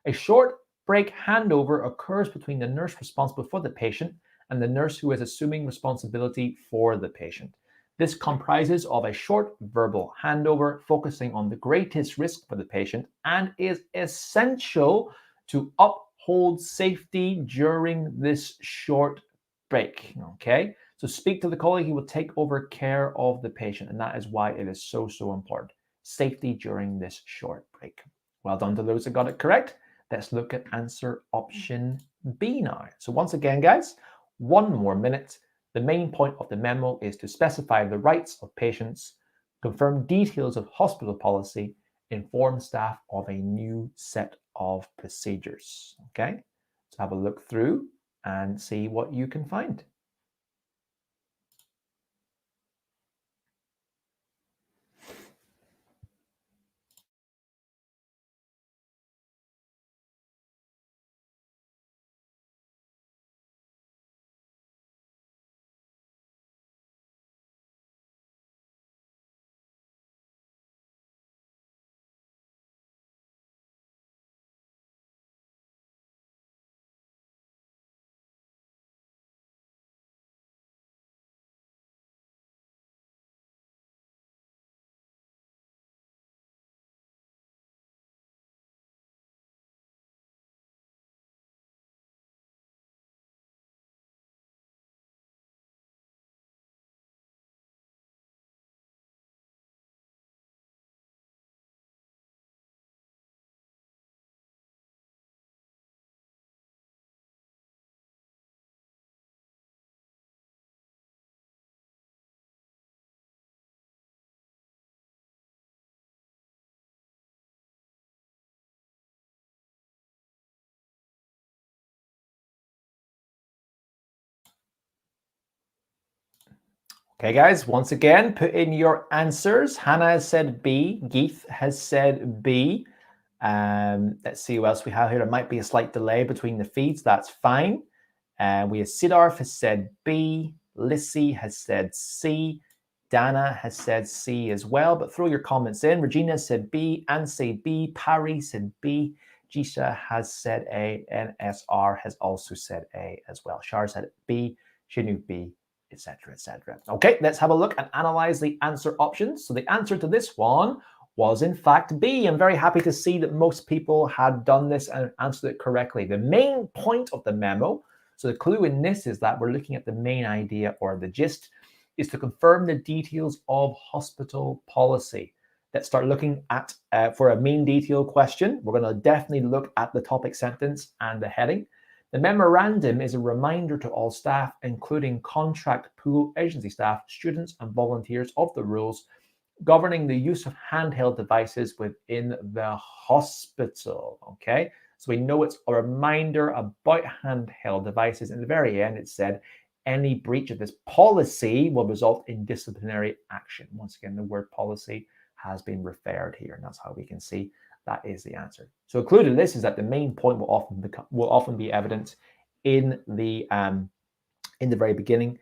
A short break handover occurs between the nurse responsible for the patient and the nurse who is assuming responsibility for the patient. This comprises of a short verbal handover focusing on the greatest risk for the patient and is essential to uphold safety during this short break. Okay, so speak to the colleague who will take over care of the patient, and that is why it is so important. Safety during this short break. Well done to those that got it correct. Let's look at answer option B now. So once again, guys, one more minute. The main point of the memo is to specify the rights of patients, confirm details of hospital policy, inform staff of a new set of procedures. Okay, so have a look through and see what you can find. Okay, guys, once again, put in your answers. Hannah has said B. Geeth has said B. Let's see who else we have here. There might be a slight delay between the feeds. That's fine. We have Siddharth has said B. Lissy has said C. Dana has said C as well. But throw your comments in. Regina said B. Ansay B. Parry said B. Jisha has said A. And SR has also said A as well. Shar said B. Shinu B, etc., etc. Okay, let's have a look and analyze the answer options. So the answer to this one was in fact B. I'm very happy to see that most people had done this and answered it correctly. The main point of the memo, so the clue in this is that we're looking at the main idea or the gist, is to confirm the details of hospital policy. Let's start looking at, for a main detail question, we're going to definitely look at the topic sentence and the heading. The memorandum is a reminder to all staff, including contract pool agency staff, students, and volunteers, of the rules governing the use of handheld devices within the hospital. Okay, so we know it's a reminder about handheld devices. In the very end, it said any breach of this policy will result in disciplinary action. Once again, the word policy has been referred here, and that's how we can see that is the answer. So included in this is that the main point will often be evident in the very beginning,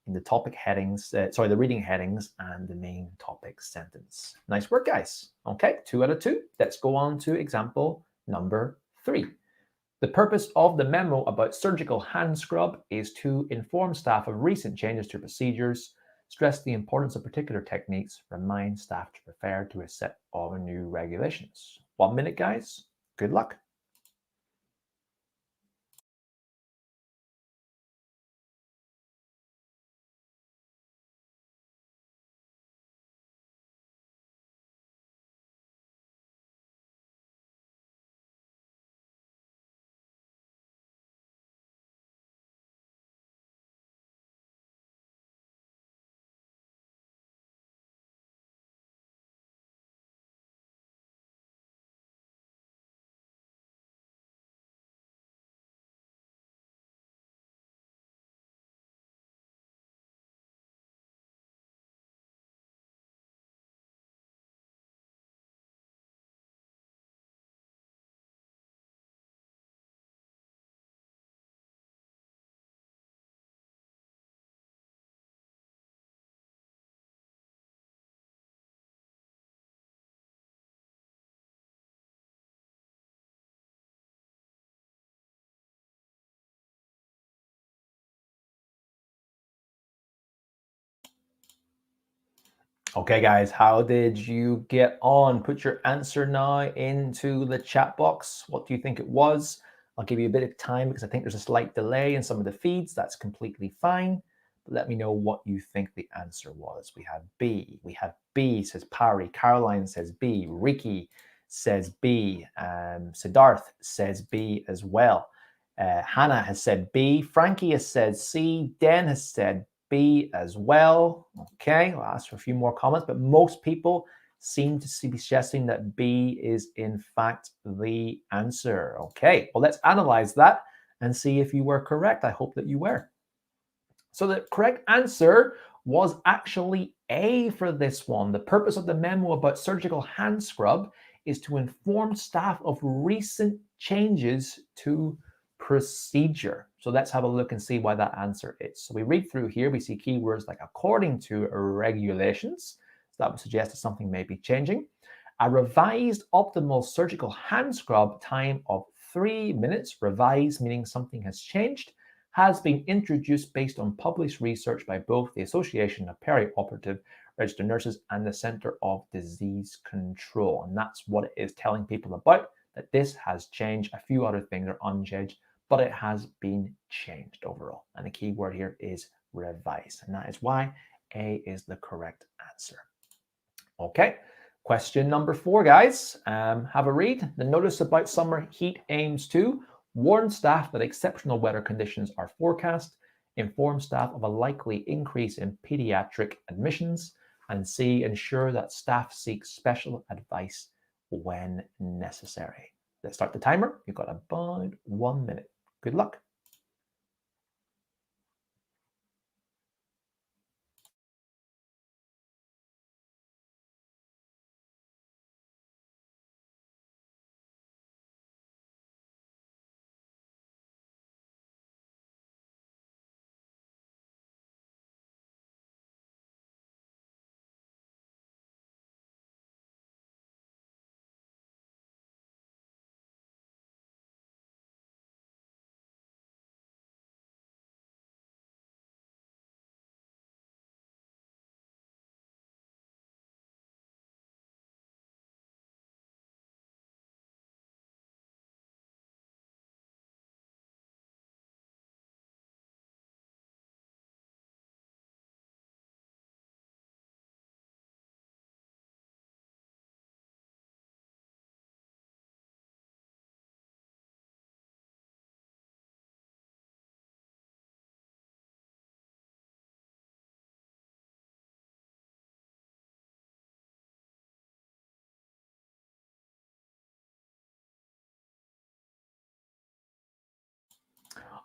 in the topic headings, the reading headings and the main topic sentence. Nice work, guys. Okay, 2 out of 2. Let's go on to example number 3. The purpose of the memo about surgical hand scrub is to inform staff of recent changes to procedures. stress the importance of particular techniques, remind staff to prepare to a set of new regulations. 1 minute, guys. Good luck. Okay, guys, how did you get on? Put your answer now into the chat box. What do you think it was? I'll give you a bit of time because I think there's a slight delay in some of the feeds. That's completely fine. But let me know what you think the answer was. We have B. We have B, says Parry. Caroline says B. Ricky says B. Siddharth says B as well. Hannah has said B. Frankie has said C. Den has said B as well. Okay, I'll ask for a few more comments, but most people seem to be suggesting that B is in fact the answer. Okay, well, let's analyze that and see if you were correct. I hope that you were. So the correct answer was actually A for this one. The purpose of the memo about surgical hand scrub is to inform staff of recent changes to procedure. So let's have a look and see why that answer is. So we read through here, we see keywords like according to regulations. So that would suggest that something may be changing. A revised optimal surgical hand scrub time of 3 minutes, revised meaning something has changed, has been introduced based on published research by both the Association of Perioperative Registered Nurses and the Center of Disease Control. And that's what it is telling people about, that this has changed. A few other things are unchanged, but it has been changed overall. And the key word here is revised. And that is why A is the correct answer. Okay, question number 4, guys. Have a read. The notice about summer heat aims to warn staff that exceptional weather conditions are forecast, inform staff of a likely increase in pediatric admissions, and C, ensure that staff seek special advice when necessary. Let's start the timer. You've got about 1 minute. Good luck.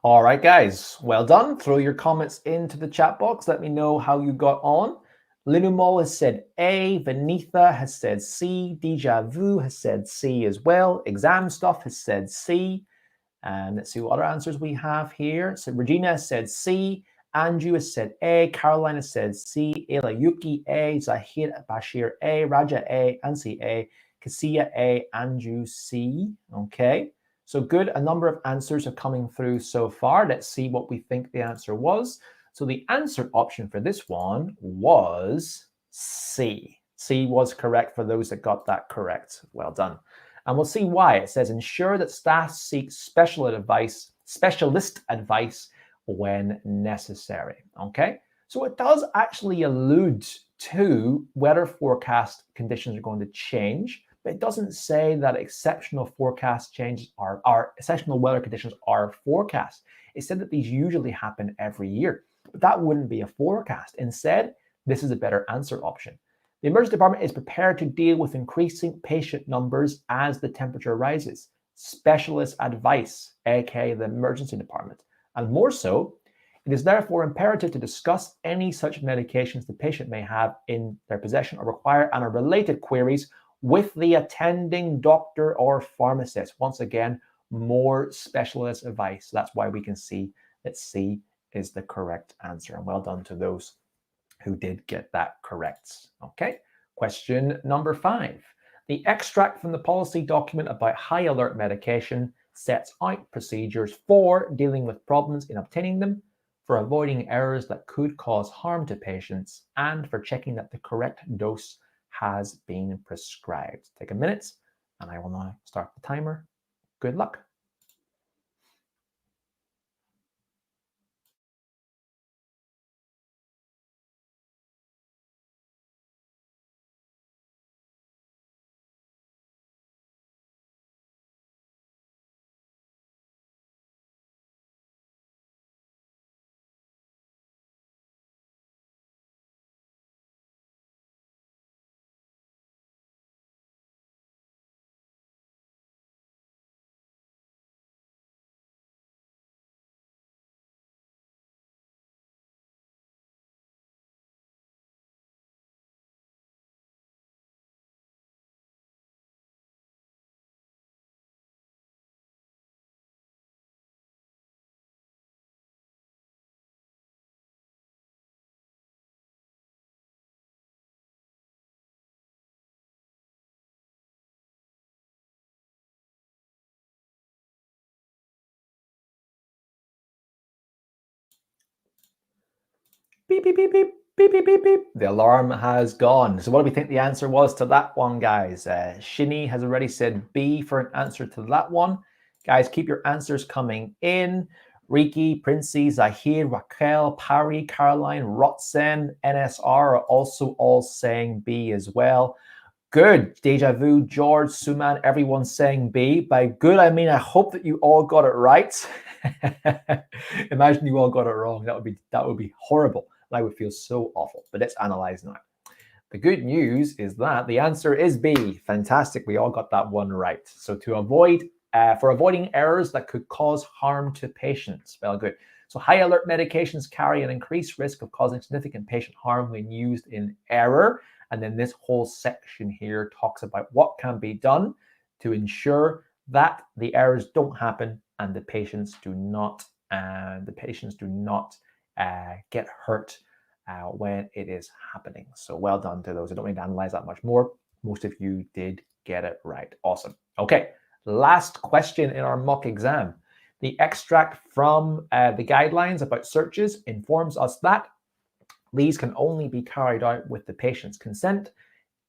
All right, guys, well done. Throw your comments into the chat box. Let me know how you got on. Linumol has said A, Vanitha has said C, Deja Vu has said C as well. Exam Stuff has said C. And let's see what other answers we have here. So Regina has said C, Andrew has said A, Caroline has said C, Ilayuki A, Zahir Bashir A, Raja A, Ansi A, Kasia A, Andrew C. Okay. So good, a number of answers are coming through so far. Let's see what we think the answer was. So the answer option for this one was C. C was correct for those that got that correct. Well done. And we'll see why. It says ensure that staff seek specialist advice when necessary. Okay, so it does actually allude to weather forecast conditions are going to change, but it doesn't say that exceptional forecast changes are exceptional weather conditions are forecast. It said that these usually happen every year, but that wouldn't be a forecast. Instead, this is a better answer option. The emergency department is prepared to deal with increasing patient numbers as the temperature rises. Specialist advice, aka the emergency department. And more so, it is therefore imperative to discuss any such medications the patient may have in their possession or require and are related queries with the attending doctor or pharmacist. Once again, more specialist advice. That's why we can see that C is the correct answer. And well done to those who did get that correct. Okay, question number 5. The extract from the policy document about high alert medication sets out procedures for dealing with problems in obtaining them, for avoiding errors that could cause harm to patients, and for checking that the correct dose has been prescribed. Take a minute, and I will now start the timer. Good luck. Beep, beep, beep, beep, beep, beep, beep, beep. The alarm has gone. So what do we think the answer was to that one, guys? Shinny has already said B for an answer to that one. Guys, keep your answers coming in. Riki, Princey, Zahir, Raquel, Pari, Caroline, Rotzen, NSR are also all saying B as well. Good. Deja Vu, George, Suman, everyone's saying B. By good, I mean I hope that you all got it right. Imagine you all got it wrong. That would be horrible. I would feel so awful. But let's analyze now. The good news is that the answer is B. Fantastic. We all got that one right. So for avoiding errors that could cause harm to patients. Well, good. So high alert medications carry an increased risk of causing significant patient harm when used in error. And then this whole section here talks about what can be done to ensure that the errors don't happen and the patients do not get hurt when it is happening. So well done to those. I don't need to analyze that much more. Most of you did get it right. Awesome. Okay, last question in our mock exam. The extract from the guidelines about searches informs us that these can only be carried out with the patient's consent.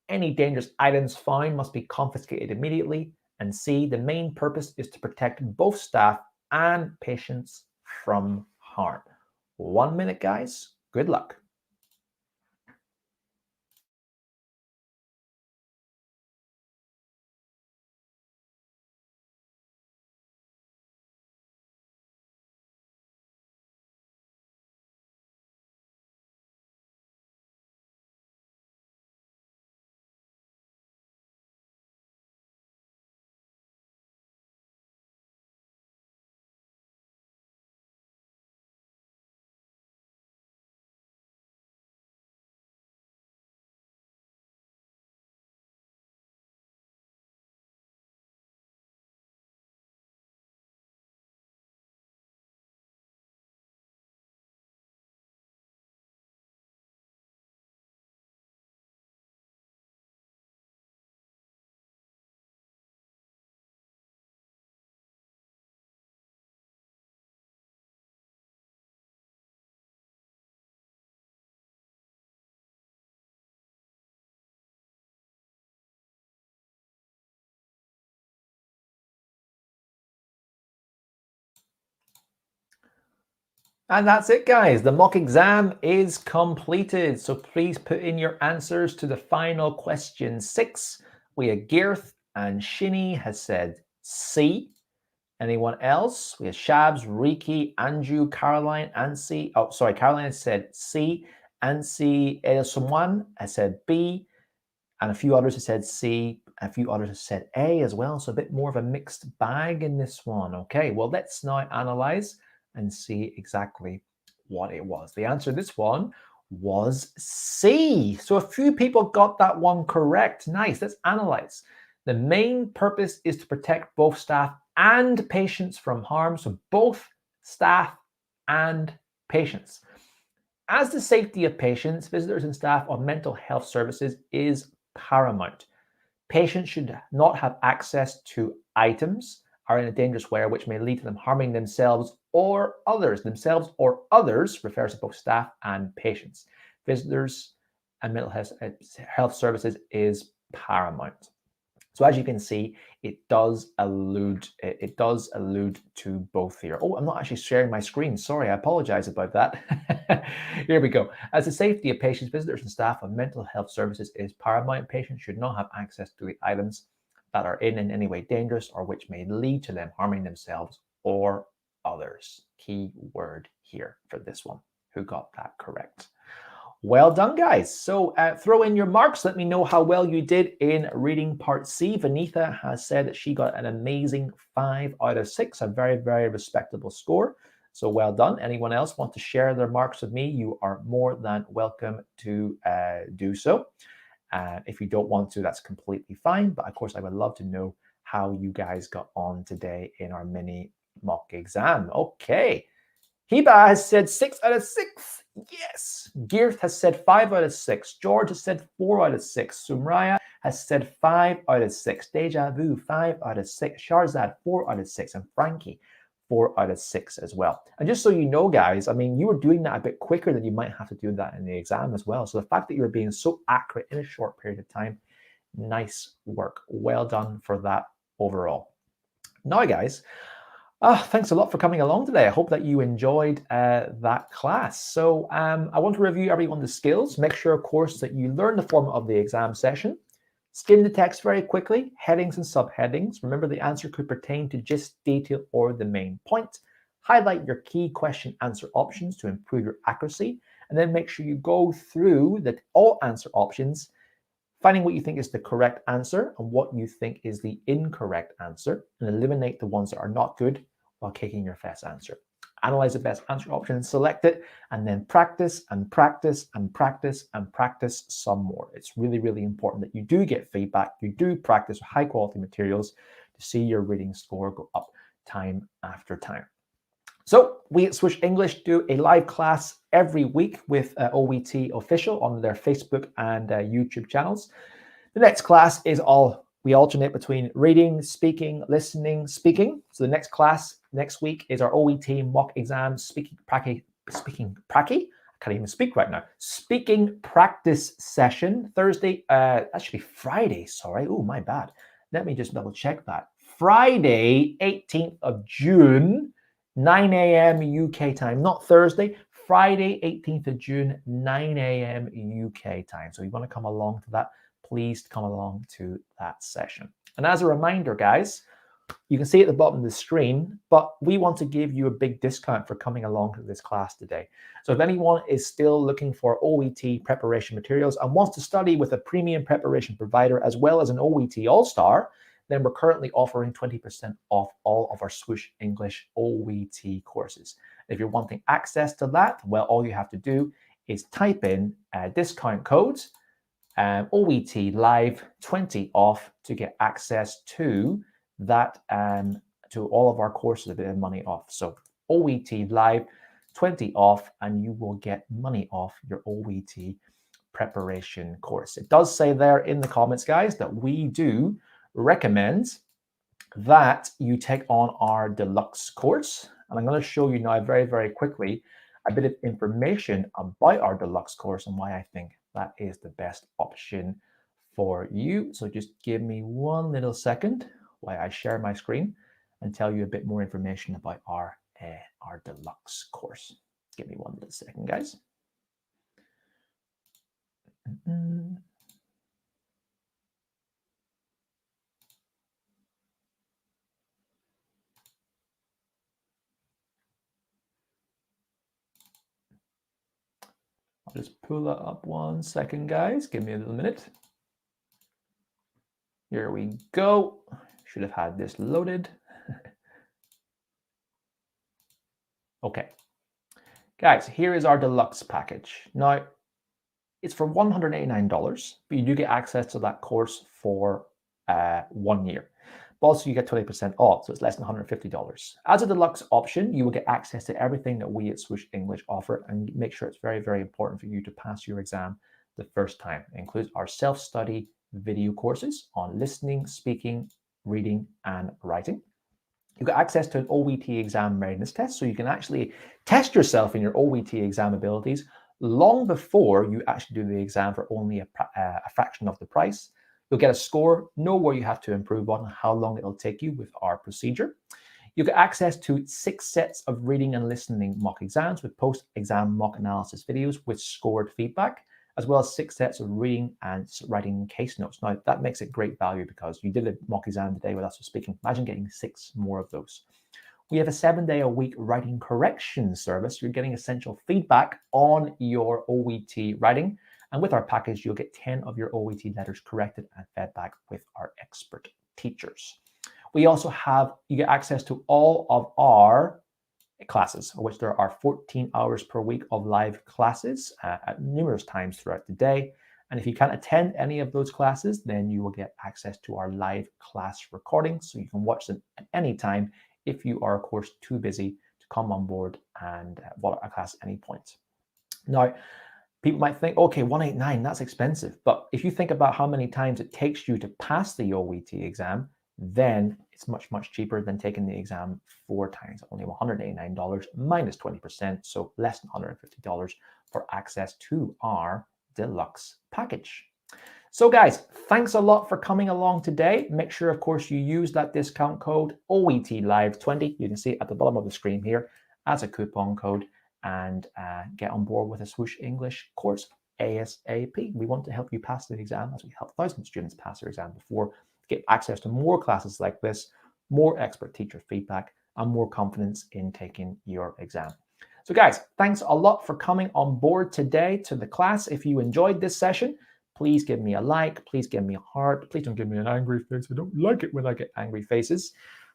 Any dangerous items found must be confiscated immediately. And C, the main purpose is to protect both staff and patients from harm. 1 minute, guys. Good luck. And that's it, guys. The mock exam is completed. So please put in your answers to the final question 6. We have Girth and Shinny has said C. Anyone else? We have Shabs, Riki, Andrew, Caroline, Ansi. Oh, sorry, Caroline has said C. Ansi Edesomwan has said B. And a few others have said C. A few others have said A as well. So a bit more of a mixed bag in this one. Okay, well, let's now analyze and see exactly what it was. The answer to this one was C. So a few people got that one correct. Nice. Let's analyze. The main purpose is to protect both staff and patients from harm. So both staff and patients. As the safety of patients, visitors, and staff of mental health services is paramount. Patients should not have access to items are in a dangerous way which may lead to them harming themselves or others. Themselves or others refers to both staff and patients. Visitors and mental health services is paramount. So as you can see, it does allude to both here. Oh, I'm not actually sharing my screen. Sorry, I apologize about that. Here we go. As the safety of patients, visitors, and staff of mental health services is paramount, patients should not have access to the items that are in any way dangerous or which may lead to them harming themselves or others. Key word here for this one. Who got that correct? Well done, guys. So throw in your marks. Let me know how well you did in reading part C. Vanitha has said that she got an amazing 5 out of 6, a very, very respectable score. So well done. Anyone else want to share their marks with me? You are more than welcome to do so. If you don't want to, that's completely fine. But of course, I would love to know how you guys got on today in our mini mock exam. Okay. Hiba has said 6 out of 6. Yes. Girth has said 5 out of 6. George has said 4 out of 6. Sumraya has said 5 out of 6. Deja Vu, 5 out of 6. Sharzad, 4 out of 6. And Frankie, 4 out of 6 as well. And just so you know, guys, I mean, you were doing that a bit quicker than you might have to do that in the exam as well. So the fact that you were being so accurate in a short period of time, nice work. Well done for that overall. Now, guys, thanks a lot for coming along today. I hope that you enjoyed that class. So I want to review everyone's skills. Make sure, of course, that you learn the format of the exam session. Skim the text very quickly, headings and subheadings. Remember, the answer could pertain to just detail or the main point. Highlight your key question answer options to improve your accuracy. And then make sure you go through all answer options, finding what you think is the correct answer and what you think is the incorrect answer, and eliminate the ones that are not good while taking your best answer. Analyze the best answer option, select it, and then practice and practice and practice and practice some more. It's really, really important that you do get feedback, you do practice high quality materials to see your reading score go up time after time. So we at Swoosh English do a live class every week with OET Official on their Facebook and YouTube channels. The next class is we alternate between reading, speaking, listening, speaking. So the next class next week is our OET mock exam speaking pracky. I can't even speak right now. Speaking practice session Thursday, actually Friday. Sorry, oh my bad. Let me just double check that. Friday, 18th of June. 9 a.m. UK time, not Thursday, Friday, 18th of June, 9 a.m. UK time. So you want to come along to that, please come along to that session. And as a reminder, guys, you can see at the bottom of the screen, but we want to give you a big discount for coming along to this class today. So if anyone is still looking for OET preparation materials and wants to study with a premium preparation provider as well as an OET All-Star, then we're currently offering 20% off all of our Swoosh English OET courses. If you're wanting access to that, well, all you have to do is type in discount code OET Live 20 off to get access to that, to all of our courses, a bit of money off. So OET Live 20 off, and you will get money off your OET preparation course. It does say there in the comments, guys, that we do recommend that you take on our deluxe course. And I'm going to show you now very, very quickly a bit of information about our deluxe course and why I think that is the best option for you. So just give me one little second while I share my screen and tell you a bit more information about our deluxe course. Give me 1 little second, guys. I'll just pull that up 1 second, guys. Give me a little minute. Here we go. Should have had this loaded. Okay. Guys, here is our deluxe package. Now, it's for $189, but you do get access to that course for 1 year. But also you get 20% off, so it's less than $150. As a deluxe option, you will get access to everything that we at Swoosh English offer, and make sure it's very, very important for you to pass your exam the first time. It includes our self-study video courses on listening, speaking, reading, and writing. You get access to an OET exam readiness test, so you can actually test yourself in your OET exam abilities long before you actually do the exam for only a fraction of the price. You'll get a score, know where you have to improve on, how long it'll take you with our procedure. You get access to 6 sets of reading and listening mock exams with post-exam mock analysis videos with scored feedback, as well as 6 sets of reading and writing case notes. Now, that makes it great value because you did a mock exam today with us for speaking. Imagine getting 6 more of those. We have a 7-day-a-week writing correction service. You're getting essential feedback on your OET writing. And with our package, you'll get 10 of your OET letters corrected and fed back with our expert teachers. We also have, you get access to all of our classes, of which there are 14 hours per week of live classes at numerous times throughout the day. And if you can't attend any of those classes, then you will get access to our live class recordings, so you can watch them at any time if you are, of course, too busy to come on board and watch a class at any point. Now, people might think, okay, 189, that's expensive. But if you think about how many times it takes you to pass the OET exam, then it's much, much cheaper than taking the exam 4 times, only $189 minus 20%, so less than $150 for access to our deluxe package. So guys, thanks a lot for coming along today. Make sure, of course, you use that discount code OETLive20. You can see it at the bottom of the screen here as a coupon code, and get on board with a Swoosh English course ASAP. We want to help you pass the exam, as we help thousands of students pass their exam before. Get access to more classes like this, more expert teacher feedback, and more confidence in taking your exam. So guys, thanks a lot for coming on board today to the class. If you enjoyed this session, please give me a like, please give me a heart, please don't give me an angry face. I don't like it when I get angry faces.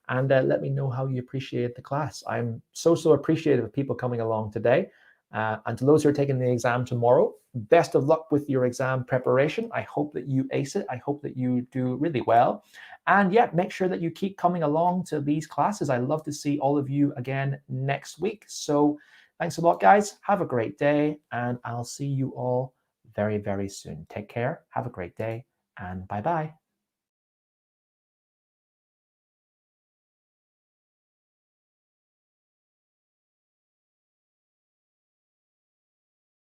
And let me know how you appreciate the class. I'm so appreciative of people coming along today. And to those who are taking the exam tomorrow, best of luck with your exam preparation. I hope that you ace it. I hope that you do really well. And yeah, make sure that you keep coming along to these classes. I love to see all of you again next week. So thanks a lot, guys. Have a great day, and I'll see you all very, very soon. Take care. Have a great day, and bye-bye.